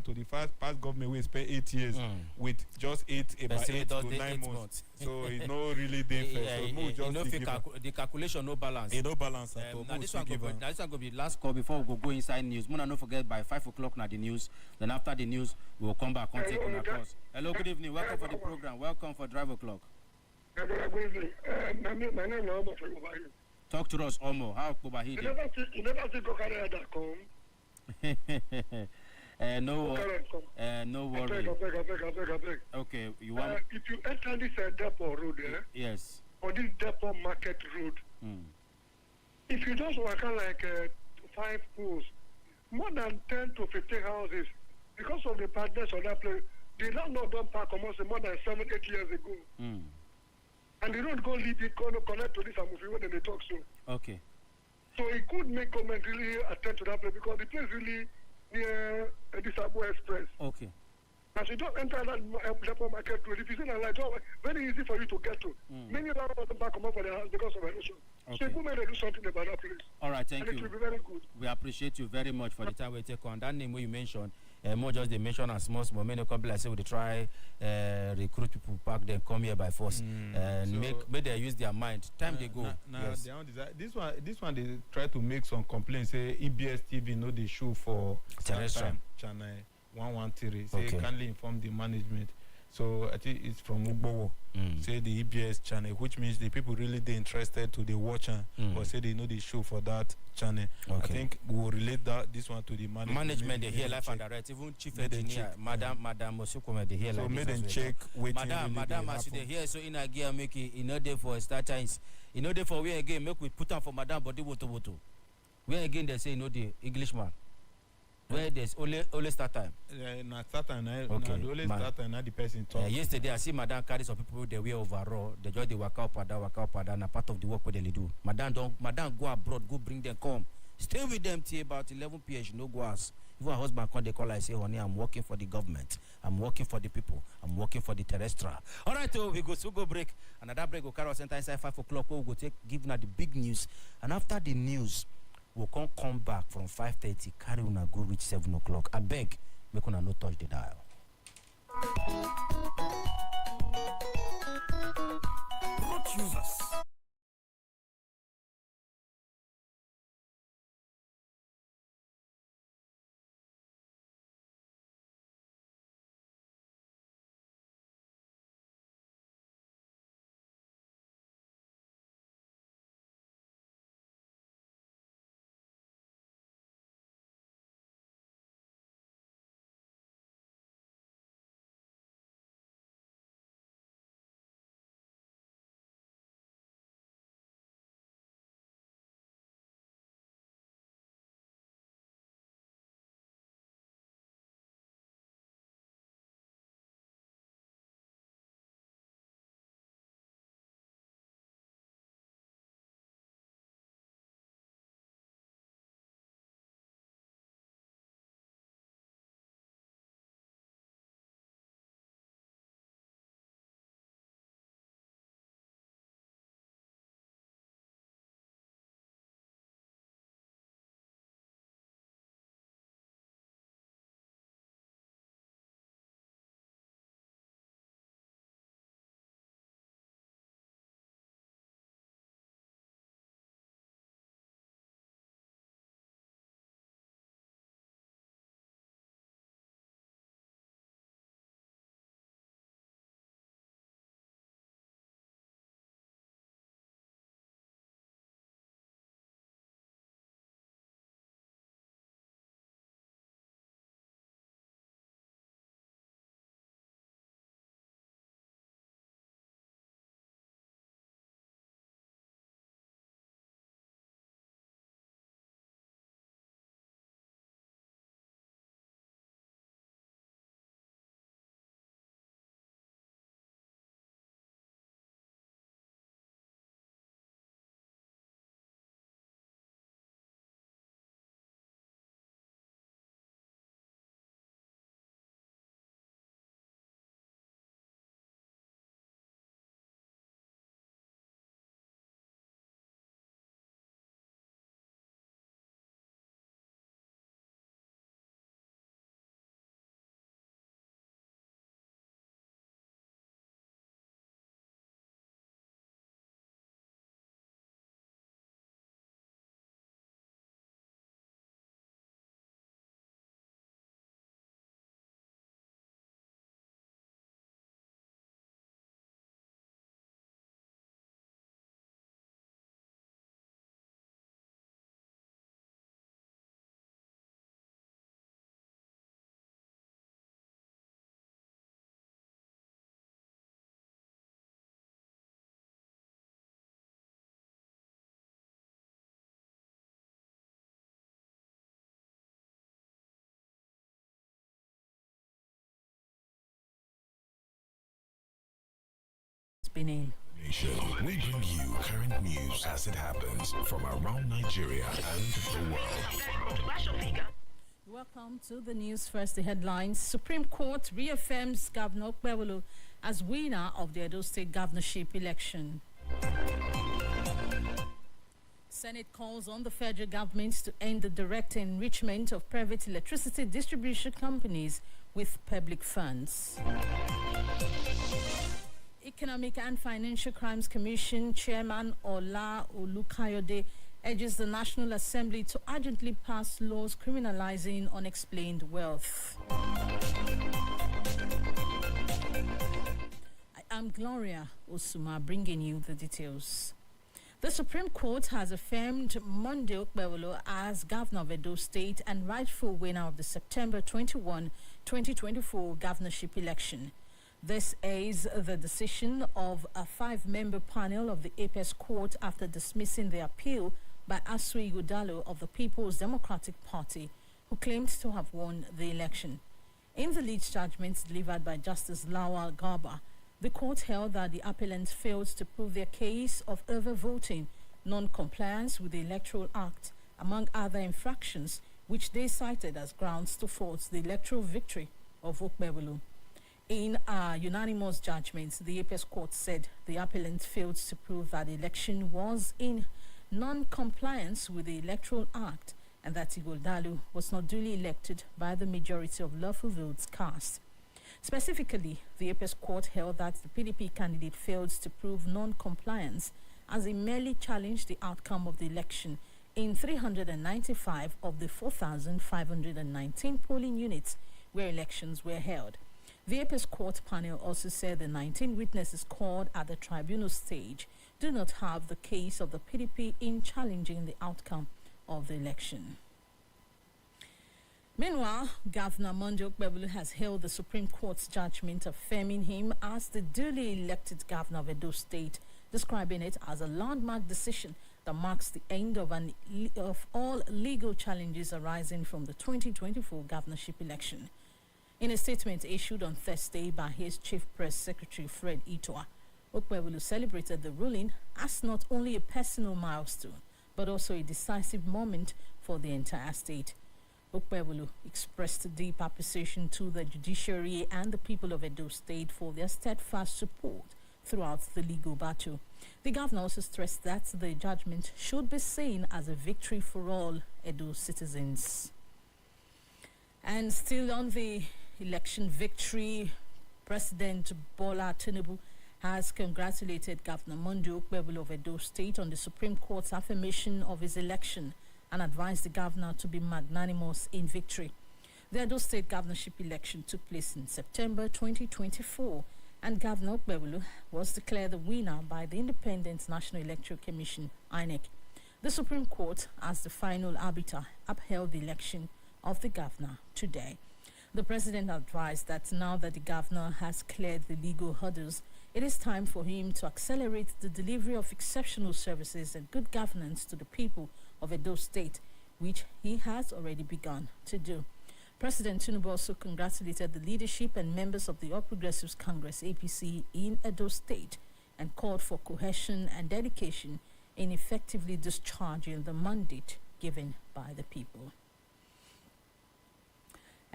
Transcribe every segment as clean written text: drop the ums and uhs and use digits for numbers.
to the past government we spend 8 years with just about 8 to 9 months. So it's not really different. So the calculation no balance. No balance at all. Now this one go be last call before we go inside news. Mona no forget by 5 o'clock now the news. Then after the news we will come back and take on course. Hello, good evening. Welcome for the program. Welcome for Drive O'Clock. Good evening. My name is Omo from Obahi. Talk to us, Omo. How Obahi? You never see Kokareda.com. No worry. Okay, you want? If you enter this depot road, yes, or this depot market road, if you just walk on like 5 pools, more than 10 to 15 houses, because of the badness of that place, the landlord don't park almost more than 7-8 years ago. And they don't go leave it, connect to this and move when they talk so. Okay. So it could make government really attend to that place because the place really near this Abu Express. Okay. As you don't enter that depot market road, if you see that light, very easy for you to get to. Many landlords don't back come up for their house because of erosion. Okay. So government do something about that place. All right, thank you. And it will be very good. We appreciate you very much for the time we take on. That name you mentioned, more just they mention as small, many companies like say we try recruit people back then come here by force and so make they use their mind. Time they go. Yes. This one they try to make some complaints. Say EBS TV know the show for terrestrial channel 113. Say kindly inform the management. So I think it's from Ugbowo. Say the EBS channel, which means the people really they interested to the watcher or say they know the show for that channel. I think we will relate this one to the management. They hear life and direct. Even chief engineer, Madam Osukome, they hear so like made them check. Madam, as they hear so in a gear make it in order for start times. In order for we again make we put on for Madam body woto. We again they say you know the Englishman. Where there's only start time. Not start time. Okay. The only start time. Not the person talk. Yesterday I see Madam carry some people they wear overall. They just they work out and a part of the work what they do. Madam go abroad, go bring them come. Stay with them till about 11 p.m. No go ask. If her husband come, they call I say, honey, I'm working for the government. I'm working for the people. I'm working for the terrestrial. All right, so we go break. Another break will carry us inside 5 o'clock. We'll go give now the big news. And after the news, we'll come back from 5:30. Carry on go reach 7 o'clock. I beg, make una no touch the dial. Not users. Benin. Nation. We bring you current news as it happens from around Nigeria and the world. Welcome to the news. First, the headlines. Supreme Court reaffirms Governor Okpebholo as winner of the Edo State governorship election. Senate calls on the federal government to end the direct enrichment of private electricity distribution companies with public funds. Economic and Financial Crimes Commission Chairman Ola Olukayode urges the National Assembly to urgently pass laws criminalizing unexplained wealth. I am Gloria Osuma, bringing you the details. The Supreme Court has affirmed Monday Okpebholo as governor of Edo State and rightful winner of the September 21, 2024 governorship election. This is the decision of a 5-member panel of the EBS court after dismissing the appeal by Asui Ighodalo of the People's Democratic Party, who claimed to have won the election. In the lead judgment delivered by Justice Lawal Garba, the court held that the appellants failed to prove their case of overvoting, non-compliance with the Electoral Act, among other infractions, which they cited as grounds to force the electoral victory of Okpebholo. In a unanimous judgment, the EBS court said the appellant failed to prove that the election was in non-compliance with the Electoral Act and that Ighodalo was not duly elected by the majority of lawful votes cast. Specifically, the EBS court held that the PDP candidate failed to prove non-compliance as he merely challenged the outcome of the election in 395 of the 4,519 polling units where elections were held. The EBS court panel also said the 19 witnesses called at the tribunal stage do not have the case of the PDP in challenging the outcome of the election. Meanwhile, Governor Monday Okpebholo has hailed the Supreme Court's judgment affirming him as the duly elected governor of Edo State, describing it as a landmark decision that marks the end of all legal challenges arising from the 2024 governorship election. In a statement issued on Thursday by his Chief Press Secretary Fred Itoa, Okpebholo celebrated the ruling as not only a personal milestone, but also a decisive moment for the entire state. Okpebholo expressed deep appreciation to the judiciary and the people of Edo State for their steadfast support throughout the legal battle. The governor also stressed that the judgment should be seen as a victory for all Edo citizens. And still on the election victory, President Bola Tinubu has congratulated Governor Monday Okpebholo of Edo State on the Supreme Court's affirmation of his election and advised the governor to be magnanimous in victory. The Edo State governorship election took place in September 2024, and Governor Okpebholo was declared the winner by the Independent National Electoral Commission, INEC. The Supreme Court, as the final arbiter, upheld the election of the governor today. The president advised that now that the governor has cleared the legal hurdles, it is time for him to accelerate the delivery of exceptional services and good governance to the people of Edo State, which he has already begun to do. President Tinubu also congratulated the leadership and members of the All Progressives Congress APC in Edo State and called for cohesion and dedication in effectively discharging the mandate given by the people.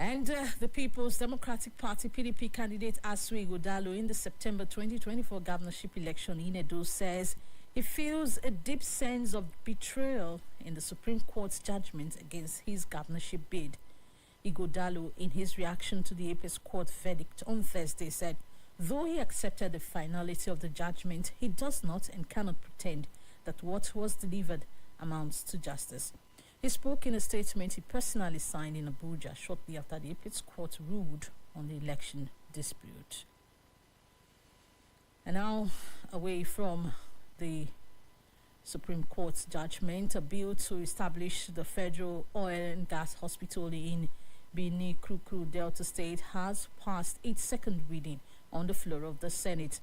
And the People's Democratic Party PDP candidate Asui Ighodalo in the September 2024 governorship election in Edo says he feels a deep sense of betrayal in the Supreme Court's judgment against his governorship bid. Ighodalo, in his reaction to the EBS court verdict on Thursday, said, though he accepted the finality of the judgment, he does not and cannot pretend that what was delivered amounts to justice. He spoke in a statement he personally signed in Abuja shortly after the EBS court ruled on the election dispute. And now, away from the Supreme Court's judgment, a bill to establish the Federal Oil and Gas Hospital in Benin, Delta State has passed its second reading on the floor of the Senate.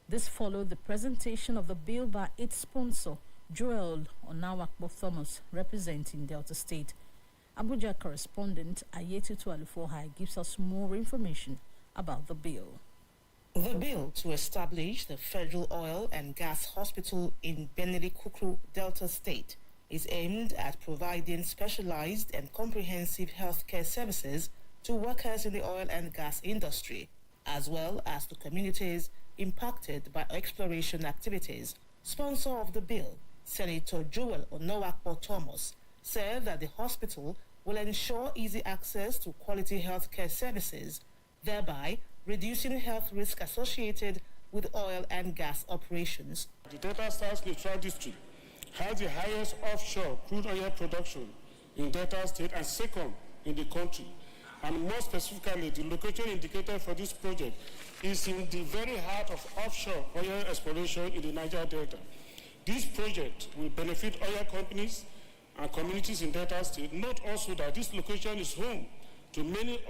This followed the presentation of the bill by its sponsor, Joel Onawakbo Thomas, representing Delta State. Abuja correspondent Ayetutu Alufohai gives us more information about the bill. The bill to establish the Federal Oil and Gas Hospital in Benin, Delta State is aimed at providing specialized and comprehensive healthcare services to workers in the oil and gas industry, as well as to communities impacted by exploration activities. Sponsor of the bill, Senator Joel Onowakpo Thomas, said that the hospital will ensure easy access to quality healthcare services, thereby reducing health risk associated with oil and gas operations. The Delta South Neutral District has the highest offshore crude oil production in Delta State and second in the country. And more specifically, the location indicated for this project is in the very heart of offshore oil exploration in the Niger Delta. This project will benefit oil companies and communities in Delta State. Note also that this location is home to many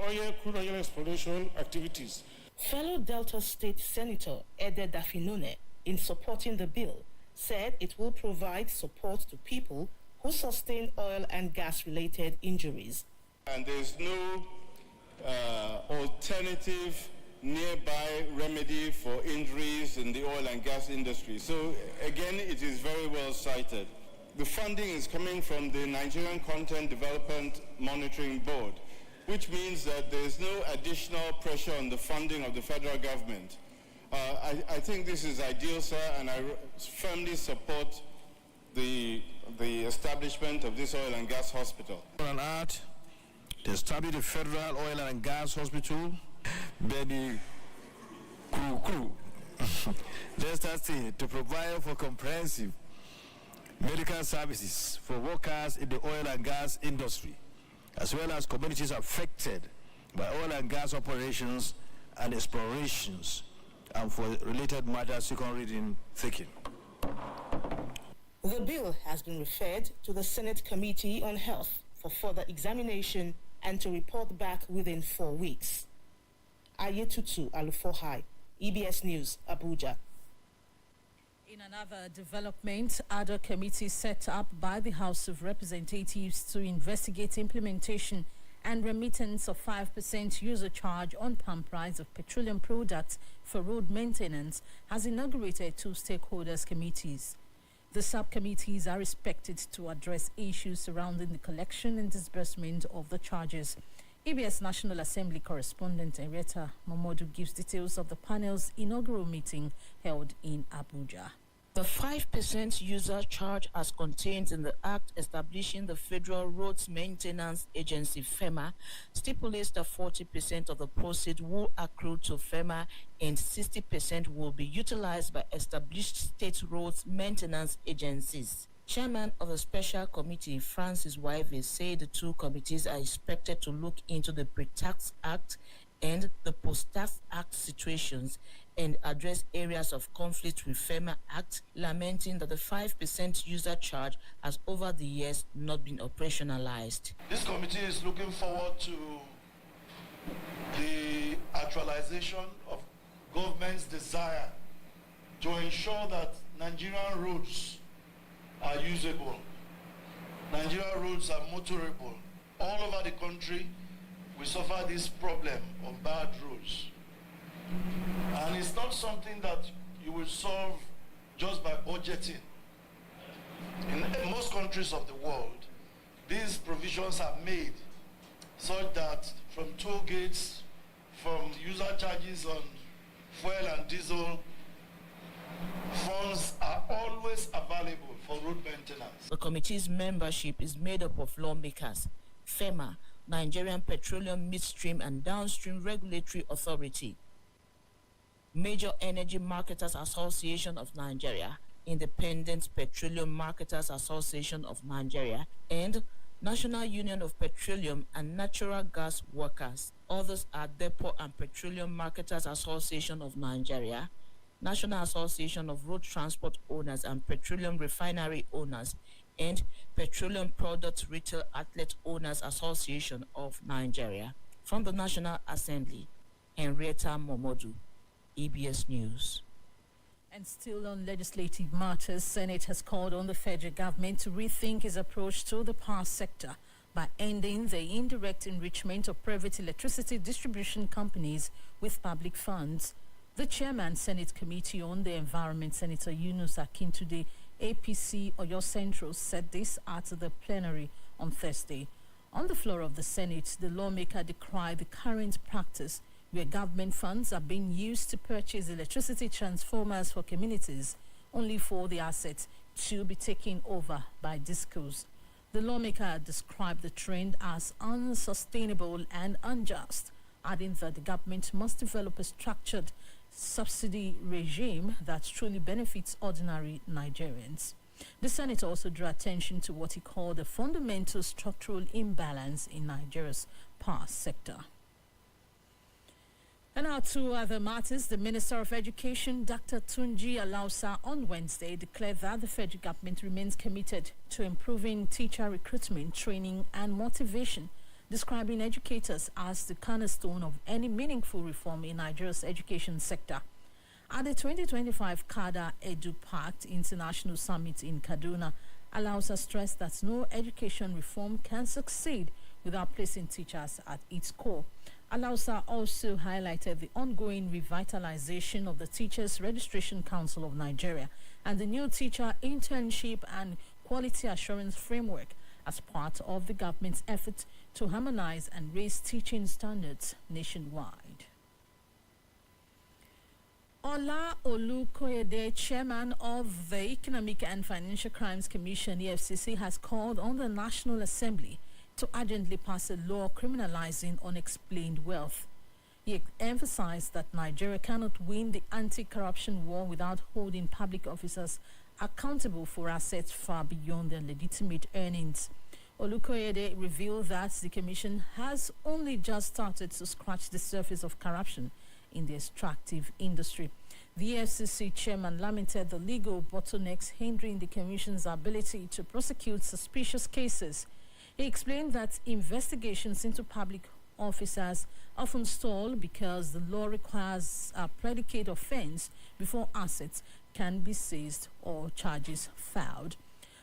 crude oil exploration activities. Fellow Delta State Senator Ede Dafinone, in supporting the bill, said it will provide support to people who sustain oil and gas-related injuries. And there's no alternative nearby remedy for injuries in the oil and gas industry. So again, it is very well cited. The funding is coming from the Nigerian Content Development Monitoring Board, which means that there's no additional pressure on the funding of the federal government. I think this is ideal, sir, and I firmly support the establishment of this oil and gas hospital. On earth, to establish the Federal Oil and Gas Hospital, Benin, Delta State, to provide for comprehensive medical services for workers in the oil and gas industry, as well as communities affected by oil and gas operations and explorations, and for related matters, second reading taken. The bill has been referred to the Senate Committee on Health for further examination and to report back within 4 weeks. Ayetutu Alufohai, EBS News, Abuja. In another development, other committees set up by the House of Representatives to investigate implementation and remittance of 5% user charge on pump price of petroleum products for road maintenance has inaugurated 2 stakeholders committees. The subcommittees are expected to address issues surrounding the collection and disbursement of the charges. EBS National Assembly correspondent Henrietta Momodu gives details of the panel's inaugural meeting held in Abuja. The 5% user charge, as contained in the Act establishing the Federal Roads Maintenance Agency, FEMA, stipulates that 40% of the proceeds will accrue to FEMA and 60% will be utilized by established state roads maintenance agencies. Chairman of the Special Committee, Francis Wivey, said the 2 committees are expected to look into the Pre-Tax Act and the Post-Tax Act situations and address areas of conflict with FEMA Act, lamenting that the 5% user charge has over the years not been operationalized. This committee is looking forward to the actualization of government's desire to ensure that Nigerian roads are usable, Nigerian roads are motorable. All over the country, we suffer this problem of bad roads. And it's not something that you will solve just by budgeting. In most countries of the world, these provisions are made such that from toll gates, from user charges on fuel and diesel, funds are always available for road maintenance. The committee's membership is made up of lawmakers, FEMA, Nigerian Petroleum Midstream and Downstream Regulatory Authority, Major Energy Marketers Association of Nigeria, Independent Petroleum Marketers Association of Nigeria, and National Union of Petroleum and Natural Gas Workers. Others are Depot and Petroleum Marketers Association of Nigeria, National Association of Road Transport Owners and Petroleum Refinery Owners, and Petroleum Product Retail Outlet Owners Association of Nigeria. From the National Assembly, Henrietta Momodu, EBS News. And still on legislative matters, Senate has called on the federal government to rethink its approach to the power sector by ending the indirect enrichment of private electricity distribution companies with public funds. The chairman, Senate Committee on the Environment, Senator Yunus Akintude, APC Oyo Central, said this at the plenary on Thursday. On the floor of the Senate, the lawmaker decried the current practice where government funds are being used to purchase electricity transformers for communities, only for the assets to be taken over by discos. The lawmaker described the trend as unsustainable and unjust, adding that the government must develop a structured subsidy regime that truly benefits ordinary Nigerians. The Senate also drew attention to what he called a fundamental structural imbalance in Nigeria's power sector. And now to other matters. The Minister of Education, Dr. Tunji Alausa, on Wednesday declared that the federal government remains committed to improving teacher recruitment, training and motivation, describing educators as the cornerstone of any meaningful reform in Nigeria's education sector. At the 2025 CADA Edu Pact International Summit in Kaduna, Alausa stressed that no education reform can succeed without placing teachers at its core. Alausa also highlighted the ongoing revitalization of the Teachers Registration Council of Nigeria and the new teacher internship and quality assurance framework as part of the government's effort to harmonize and raise teaching standards nationwide. Ola Olukoyede, chairman of the Economic and Financial Crimes Commission, EFCC, has called on the National Assembly to urgently pass a law criminalizing unexplained wealth. He emphasized that Nigeria cannot win the anti-corruption war without holding public officers accountable for assets far beyond their legitimate earnings. Olukoyede revealed that the Commission has only just started to scratch the surface of corruption in the extractive industry. The EFCC chairman lamented the legal bottlenecks hindering the Commission's ability to prosecute suspicious cases. He explained that investigations into public officers often stall because the law requires a predicate offense before assets can be seized or charges filed.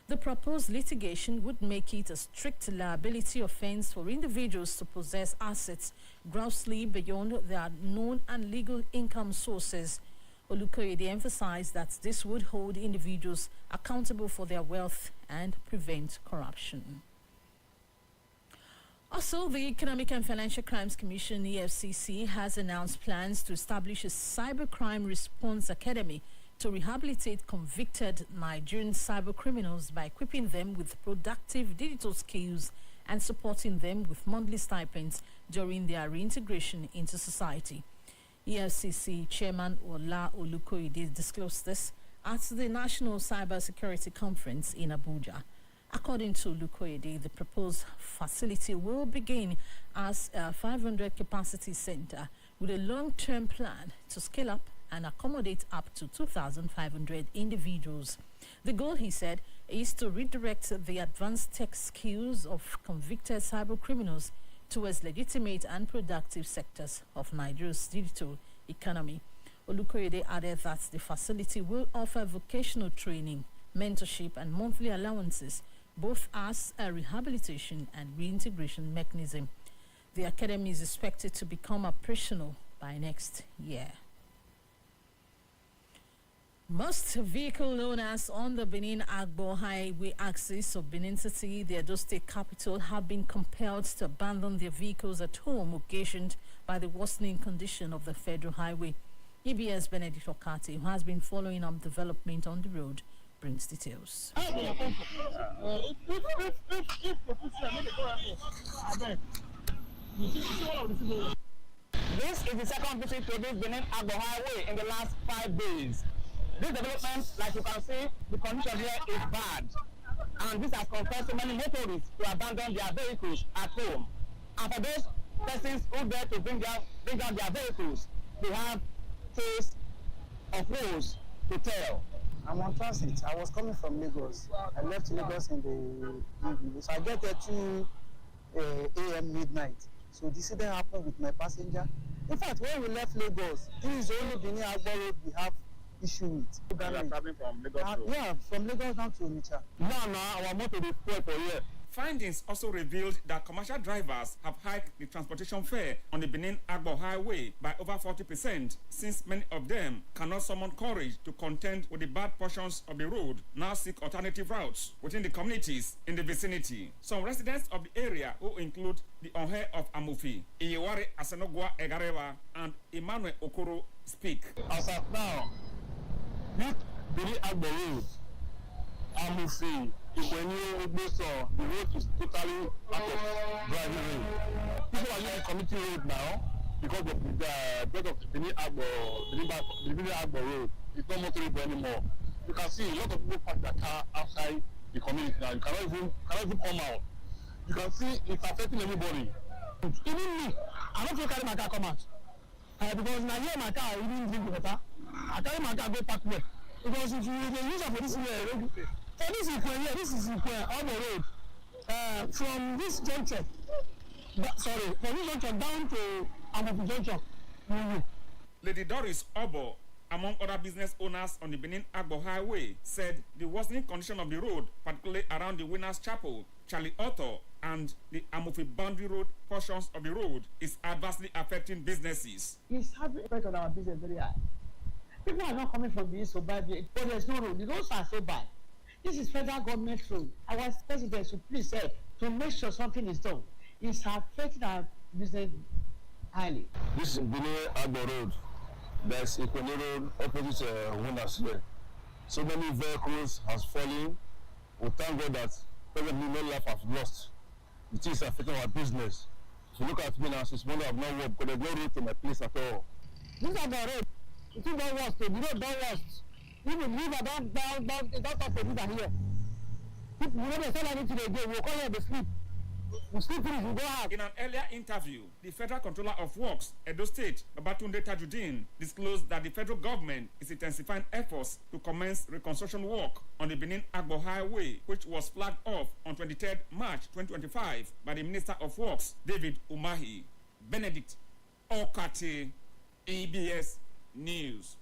The proposed litigation would make it a strict liability offense for individuals to possess assets grossly beyond their known and legal income sources. Olukoyede emphasized that this would hold individuals accountable for their wealth and prevent corruption. Also, the Economic and Financial Crimes Commission, EFCC, has announced plans to establish a cybercrime response academy to rehabilitate convicted Nigerian cyber criminals by equipping them with productive digital skills and supporting them with monthly stipends during their reintegration into society. EFCC Chairman Ola Olukoyede disclosed this at the National Cyber Security Conference in Abuja. According to Olukoyede, the proposed facility will begin as a 500 capacity center with a long-term plan to scale up and accommodate up to 2,500 individuals. The goal, he said, is to redirect the advanced tech skills of convicted cyber criminals towards legitimate and productive sectors of Nigeria's digital economy. Olukoyede added that the facility will offer vocational training, mentorship, and monthly allowances, both as a rehabilitation and reintegration mechanism. The academy is expected to become operational by next year. Most vehicle owners on the Benin-Agbo Highway axis of Benin City, the Edo State capital, have been compelled to abandon their vehicles at home, occasioned by the worsening condition of the federal highway. EBS Benedict Okate, who has been following up development on the road, brings details. This is the second visit to this Benin-Agbo Highway in the last 5 days. This development, like you can see, the condition here is bad. And this has compelled so many motorists to abandon their vehicles at home. And for those persons who dare to bring down their vehicles, they have tales of woes to tell. I'm on transit. I was coming from Lagos. I left Lagos in the evening. So I get there 2 a.m. midnight. So this incident happened with my passenger. In fact, when we left Lagos, this is the only Benin-Agbo road we have issue with. You guys are traveling from Lagos to? Yeah, from Lagos down to Onitsha. No, our motor is spoiled for here. Findings also revealed that commercial drivers have hiked the transportation fare on the Benin-Agbo highway by over 40%, since many of them cannot summon courage to contend with the bad portions of the road, now seek alternative routes within the communities in the vicinity. Some residents of the area, who include the Onhe of Amufi, Iyewari Asenogwa Egarewa, and Emmanuel Okoro, speak. As of now, with Benin-Agbo road, Amufi, Ikwenye, Ogboso, the road is totally out of driving road. People are using community road now because of the Benin-Agbo road. It's not motorable anymore. You can see a lot of people park their car outside the community now. You cannot even come out. You can see it's affecting everybody. Even me, I don't carry my car come out. Because now here my car, even drink water. I carry my car go park where. Because if you use it for this way, this is Agbo road. From this junction, from this junction down to Amufi junction. Lady Doris Obo, among other business owners on the Benin-Agbo highway, said the worsening condition of the road, particularly around the Winners Chapel, Charlie Otto, and the Amufi boundary road portions of the road, is adversely affecting businesses. It's having effect on our business very high. People are not coming from the east so bad, but there's no road. The roads are so bad. This is federal government road. Our president should please help to make sure something is done. It's affecting our business highly. This is Benin-Agbo road. There's Ikwenye road opposite Winners here. So many vehicles has fallen. We thank God that presently no life has lost. It is affecting our business. If you look at me now, since Monday I have not worked, because there's no road to my place at all. This is Agbo road. It is not worse. The road don't worse. Even river don't stop for river here. People, you know, they sell anything they do. We'll call here, they sleep. We sleep finish, we go out. In an earlier interview, the Federal Controller of Works, Edo State, Babatunde Tajudeen, disclosed that the federal government is intensifying efforts to commence reconstruction work on the Benin-Agbo highway, which was flagged off on 23rd March 2025 by the Minister of Works, David Umahi. Benedict Okate, EBS News.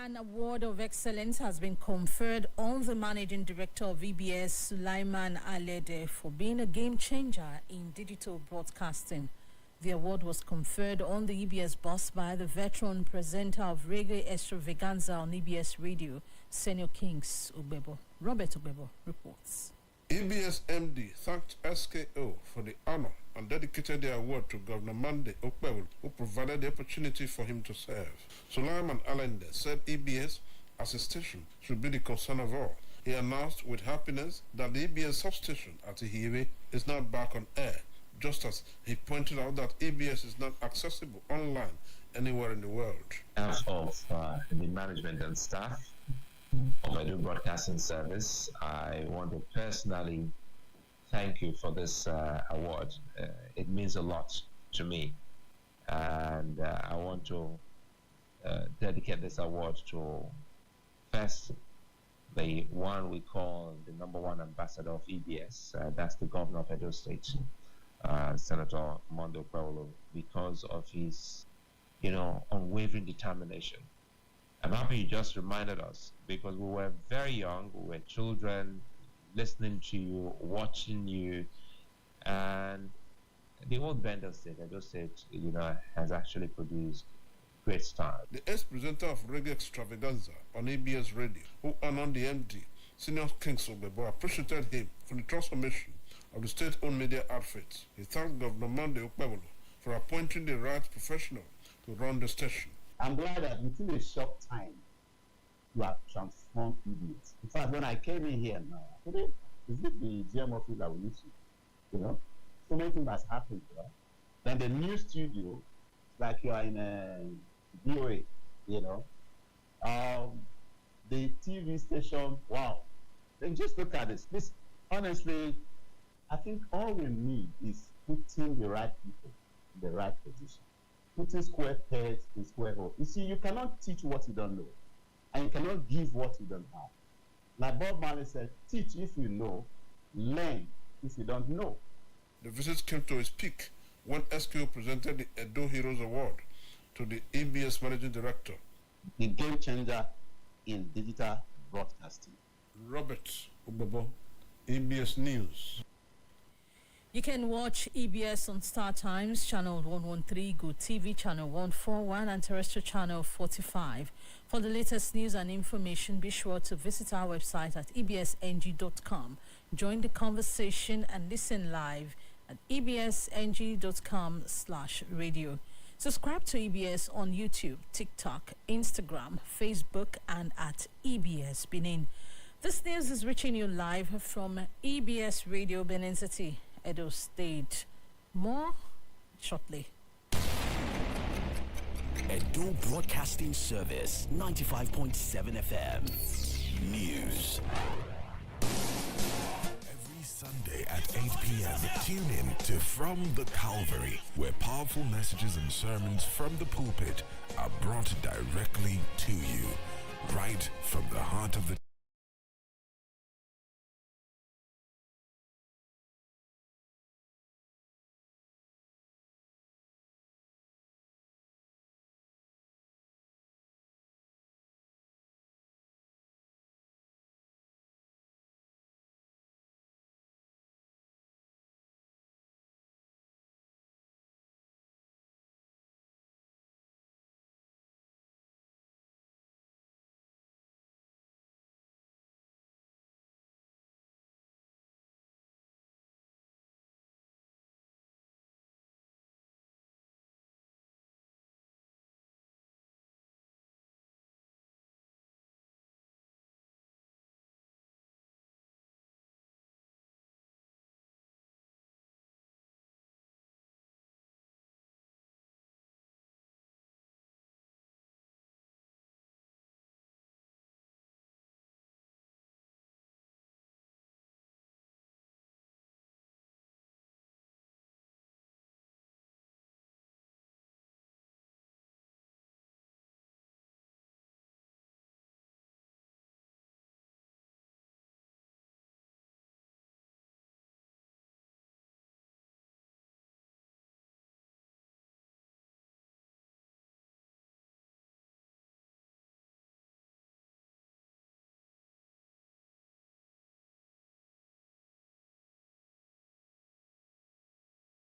An award of excellence has been conferred on the managing director of EBS, Sulaiman Alede, for being a game changer in digital broadcasting. The award was conferred on the EBS boss by the veteran presenter of Reggae Extravaganza on EBS Radio, Senior Kings Ugbebo. Robert Ugbebo reports. EBS MD thanked SKO for the honor and dedicated the award to Governor Mande Okpebul, who provided the opportunity for him to serve. Sulaiman Alende said EBS as a station should be the concern of all. He announced with happiness that the EBS substation at Ihiwe is now back on air, just as he pointed out that EBS is not accessible online anywhere in the world. On behalf of the management and staff of Edo Broadcasting Service, I want to personally thank you for this award. It means a lot to me, and I want to dedicate this award to first the one we call the #1 ambassador of EBS. That's the governor of Edo State, Senator Mondo Paulo, because of his, unwavering determination. I'm happy you just reminded us, because we were very young, we were children, listening to you, watching you, and the whole Bender State, Edo State, has actually produced great stars. The ex-presenter of Reggae Extravaganza on EBS Radio, who honored the MD, Senior Kings Ugbebo, appreciated him for the transformation of the state-owned media outfit. He thanked Governor Mande Okpebolo for appointing the right professional to run the station. I'm glad that within a short time, you have transformed EBS. In fact, when I came in here now, I thought, is it the GM office that we need to, so many things has happened, right? Then the new studio, like you are in a DOA, the TV station, wow. Then just look at this. Honestly, I think all we need is putting the right people in the right position. Putting square pegs in square holes. You see, you cannot teach what you don't know, and you cannot give what you don't have. Like Bob Marley said, teach if you know, learn if you don't know. The visit came to its peak when SKO presented the Edo Heroes Award to the EBS Managing Director. The game changer in digital broadcasting. Robert Ugbebo, EBS News. You can watch EBS on Star Times, Channel 113, Go TV, Channel 141, and Terrestrial Channel 45. For the latest news and information, be sure to visit our website at ebsng.com. Join the conversation and listen live at ebsng.com/radio. Subscribe to EBS on YouTube, TikTok, Instagram, Facebook, and at EBS Benin. This news is reaching you live from EBS Radio Benin City, Edo State. More shortly. Edo Broadcasting Service, 95.7 FM. News. Every Sunday at 8 p.m., tune in to From the Calvary, where powerful messages and sermons from the pulpit are brought directly to you, right from the heart of the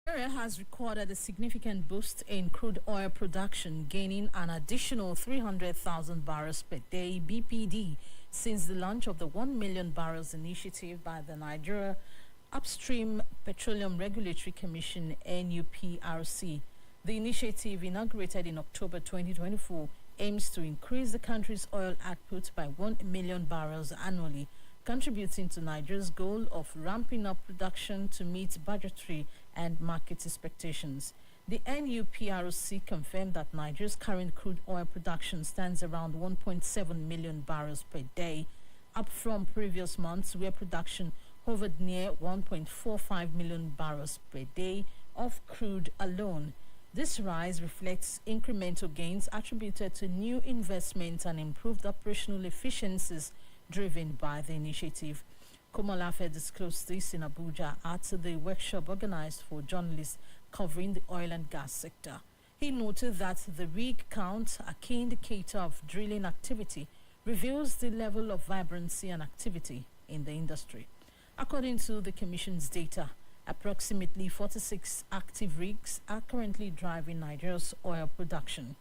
Nigeria has recorded a significant boost in crude oil production, gaining an additional 300,000 barrels per day (BPD) since the launch of the 1 million barrels initiative by the Nigeria Upstream Petroleum Regulatory Commission (NUPRC). The initiative, inaugurated in October 2024, aims to increase the country's oil output by 1 million barrels annually, contributing to Nigeria's goal of ramping up production to meet budgetary and market expectations. The NUPRC confirmed that Nigeria's current crude oil production stands around 1.7 million barrels per day, up from previous months where production hovered near 1.45 million barrels per day of crude alone. This rise reflects incremental gains attributed to new investments and improved operational efficiencies driven by the initiative. Komolafe disclosed this in Abuja at the workshop organized for journalists covering the oil and gas sector. He noted that the rig count, a key indicator of drilling activity, reveals the level of vibrancy and activity in the industry. According to the Commission's data, approximately 46 active rigs are currently driving Nigeria's oil production.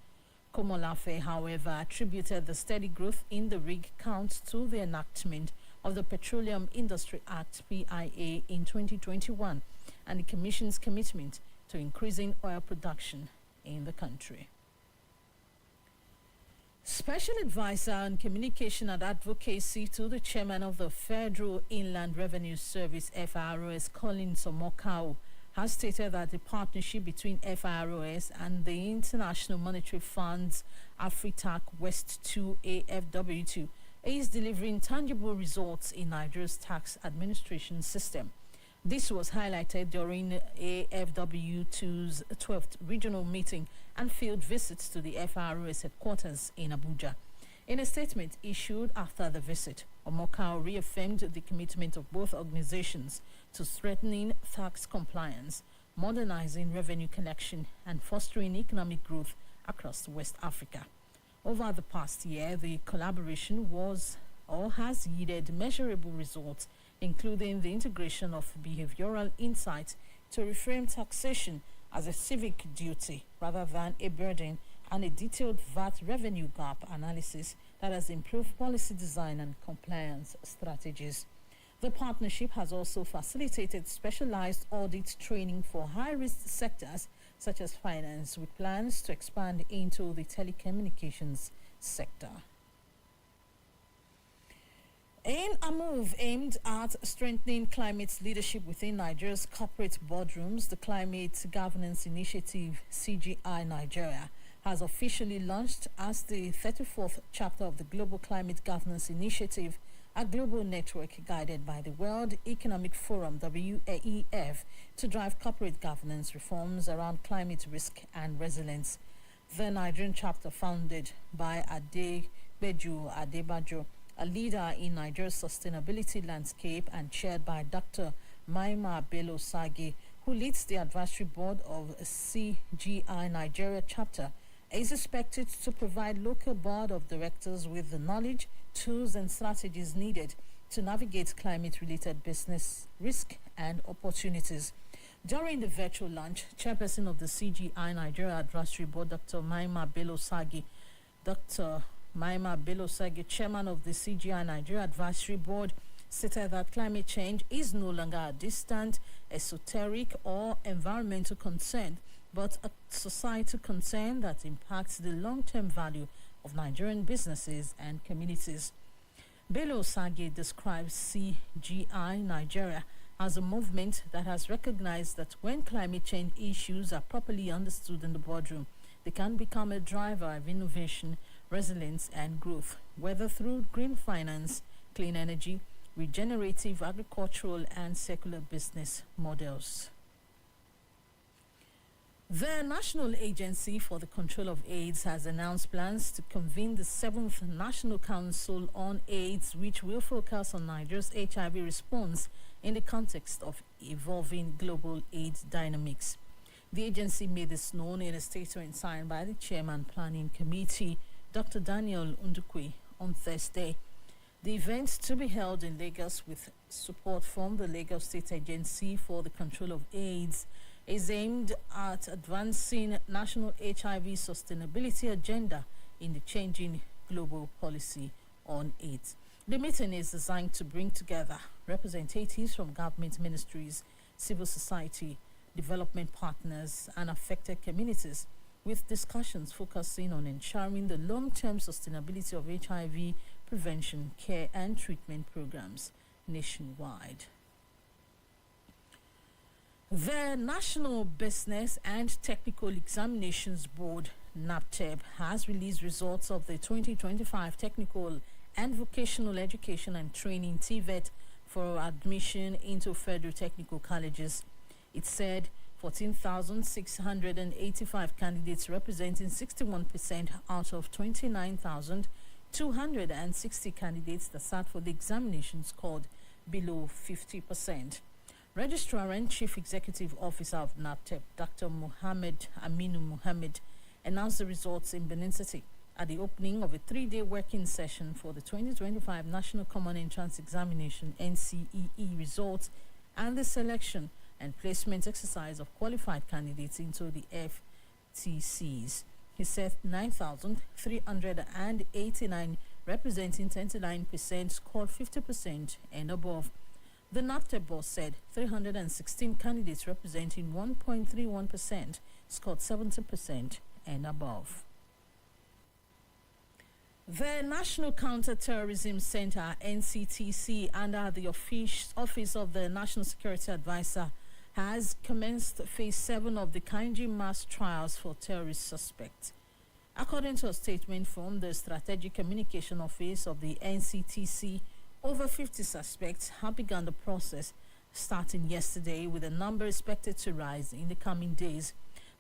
Komolafe, however, attributed the steady growth in the rig count to the enactment of the Petroleum Industry Act (PIA) in 2021 and the Commission's commitment to increasing oil production in the country. Special Advisor on Communication and Advocacy to the Chairman of the Federal Inland Revenue Service (FIROS), Collins Omokao, has stated that the partnership between FIROS and the International Monetary Fund's AfriTac West 2 AFW2 is delivering tangible results in Nigeria's tax administration system. This was highlighted during AFW2's 12th regional meeting and field visits to the FIROS headquarters in Abuja. In a statement issued after the visit, Omokao reaffirmed the commitment of both organizations to strengthening tax compliance, modernizing revenue collection, and fostering economic growth across West Africa. Over the past year, the collaboration has yielded measurable results including the integration of behavioral insights to reframe taxation as a civic duty rather than a burden, and a detailed VAT revenue gap analysis that has improved policy design and compliance strategies. The partnership has also facilitated specialized audit training for high-risk sectors such as finance, with plans to expand into the telecommunications sector. In a move aimed at strengthening climate leadership within Nigeria's corporate boardrooms, the Climate Governance Initiative, CGI Nigeria, has officially launched as the 34th chapter of the Global Climate Governance Initiative, a global network guided by the World Economic Forum, WEF, to drive corporate governance reforms around climate risk and resilience. The Nigerian chapter, founded by Adebeju Adebajo, a leader in Nigeria's sustainability landscape, and chaired by Dr. Maima Bello Sagi, who leads the advisory board of CGI Nigeria chapter, is expected to provide local board of directors with the knowledge, tools and strategies needed to navigate climate-related business risk and opportunities. During the virtual launch, chairperson of the CGI Nigeria Advisory Board, Dr. Maima Bello Sagi, chairman of the CGI Nigeria Advisory Board, stated that climate change is no longer a distant, esoteric or environmental concern, but a societal concern that impacts the long-term value of Nigerian businesses and communities. Bello Sagi describes CGI Nigeria as a movement that has recognized that when climate change issues are properly understood in the boardroom, they can become a driver of innovation, resilience and growth, whether through green finance, clean energy, regenerative agricultural and circular business models. The National Agency for the Control of AIDS has announced plans to convene the 7th National Council on AIDS, which will focus on Nigeria's HIV response in the context of evolving global AIDS dynamics. The agency made this known in a statement signed by the Chairman Planning Committee, Dr. Daniel Undukwe, on Thursday. The event, to be held in Lagos with support from the Lagos State Agency for the Control of AIDS, is aimed at advancing national HIV sustainability agenda in the changing global policy on AIDS. The meeting is designed to bring together representatives from government ministries, civil society, development partners, and affected communities, with discussions focusing on ensuring the long-term sustainability of HIV prevention, care, and treatment programs nationwide. The National Business and Technical Examinations Board, NABTEB, has released results of the 2025 Technical and Vocational Education and Training TVET for admission into federal technical colleges. It said 14,685 candidates, representing 61% out of 29,260 candidates that sat for the examination, scored below 50%. Registrar and Chief Executive Officer of NABTEB, Dr. Mohammed Aminu Mohammed, announced the results in Benin City at the opening of a 3-day working session for the 2025 National Common Entrance Examination NCEE results and the selection and placement exercise of qualified candidates into the FTCs. He said 9,389, representing 29%, scored 50% and above. The NABTEB boss said 316 candidates, representing 1.31%, scored 70% and above. The National Counter-Terrorism Center, NCTC, under the Office of the National Security Advisor, has commenced Phase 7 of the Kainji mass trials for terrorist suspects. According to a statement from the Strategic Communication Office of the NCTC, over 50 suspects have begun the process starting yesterday, with the number expected to rise in the coming days.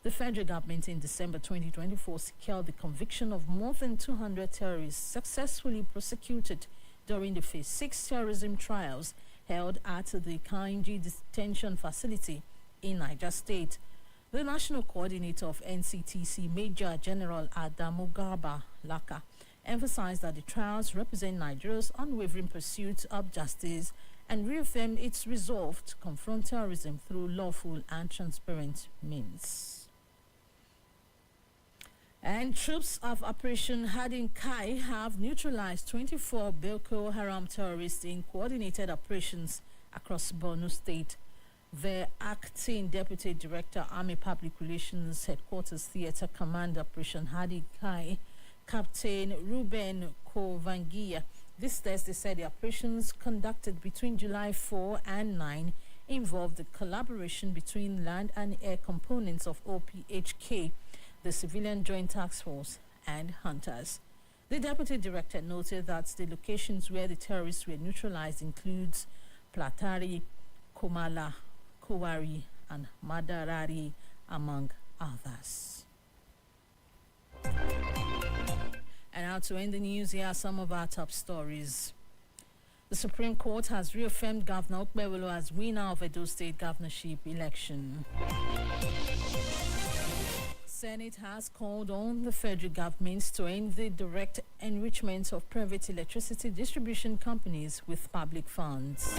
The federal government in December 2024 secured the conviction of more than 200 terrorists successfully prosecuted during the Phase 6 terrorism trials held at the Kainji detention facility in Niger State. The national coordinator of NCTC, Major General Adamu Garba Laka, emphasized that the trials represent Nigeria's unwavering pursuit of justice and reaffirmed its resolve to confront terrorism through lawful and transparent means. And troops of Operation Hardin Kai have neutralized 24 Boko Haram terrorists in coordinated operations across Borno State. The acting Deputy Director, Army Public Relations Headquarters Theater Command Operation Hardin Kai, Captain Ruben Kovangia, this Thursday said the operations conducted between July 4 and 9 involved the collaboration between land and air components of OPHK, the Civilian Joint Task Force, and hunters. The Deputy Director noted that the locations where the terrorists were neutralized includes Platari, Komala, Kowari, and Madarari, among others. And now to end the news, here are some of our top stories. The Supreme Court has reaffirmed Governor Okpebholo as winner of Edo State governorship election. Senate has called on the federal government to end the direct enrichment of private electricity distribution companies with public funds.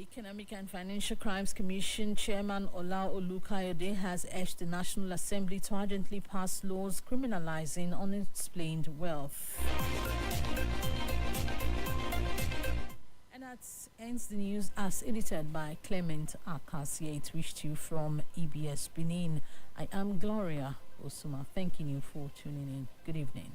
The Economic and Financial Crimes Commission Chairman Ola Olukayode has urged the National Assembly to urgently pass laws criminalizing unexplained wealth. And that ends the news as edited by Clement Akasia. It reached you from EBS Benin. I am Gloria Osuma, thanking you for tuning in. Good evening.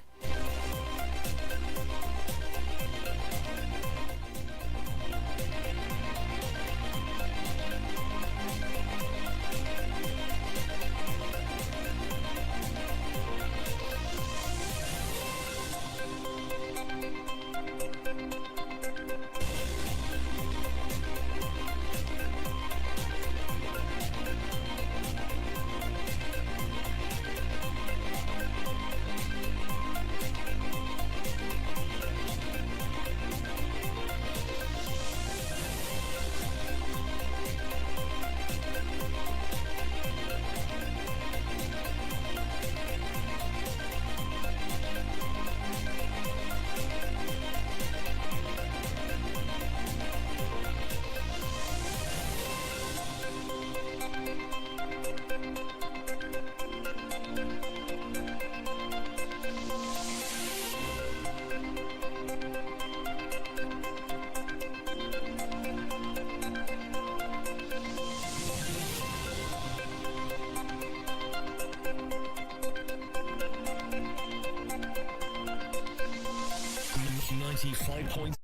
.5